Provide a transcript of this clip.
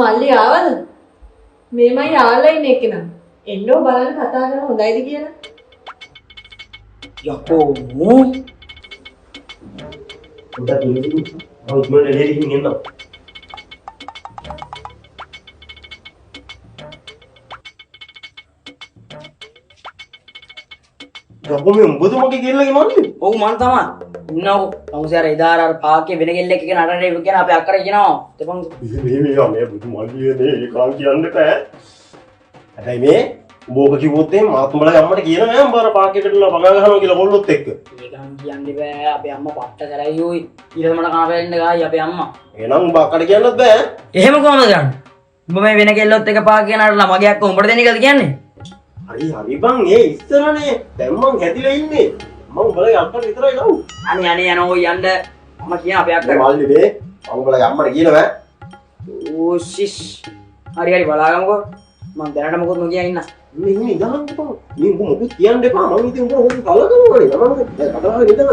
මල්ලි ආවද? මේමයි යාළුවා ඉන්නේ එක්කෙනා. එන්නෝ බලන්න කතා කරන හොඳයිද කියලා. යකෝ උඩ දුන්නු අවුත්මන එළියෙන් එන්න. යකෝ මේ උඹද මගේ කෙල්ලගේ මල්ලි? ඔව් මං තමයි. ඉන්නකෝ. තමුසේ අර එදාර අර පාකේ වෙන කෙල්ලෙක් එක්ක නටන්නේ කියන අපේ අක්කට කියනවා. තපන් මේ බුදු මල්ලියේ මේ කාල් කියන්න බෑ. හැබැයි මේ උඹෝක කිව්වොත් එහෙනම් මාත් උඹලා අම්මට කියනවා නෑ උඹ අර පාකේකටලා පගා ගහනවා කියලා කොල්ලොත් එක්ක. ඒකම් කියන්න බෑ. අපේ අම්මා පට්ට කරයි යෝයි. ඊළඟට කන පෙරෙන්න ගායි අපේ අම්මා. එහෙනම් උඹ අක්කට කියන්නත් බෑ. එහෙම කොහමද ගන්නේ? උඹ මේ වෙන කෙල්ලොත් එක්ක පාකේ නටලා මගේ අක්ක උඹට දෙන එකද කියන්නේ? හරි හරි බං ඒ ඉස්සරනේ දැන් මං හැදිලා ඉන්නේ මං උඹලගේ අක්කට විතරයි නෝ අනේ යනෝ යන්න මම කියන අපේ අක්කට මල්ලි මේ මං උඹලගේ අම්මට කියනවා ඕ ෂිෂ් හරි හරි බලාගමුකෝ මං දැනට මොකොත් නොකිය ඉන්න මේ ඉඳන් බං මේ උඹ මොකද කියන්න එපා මං ඉතින් උඹ හොරු කලකරනවානේ මම කතාවේ ඉඳන්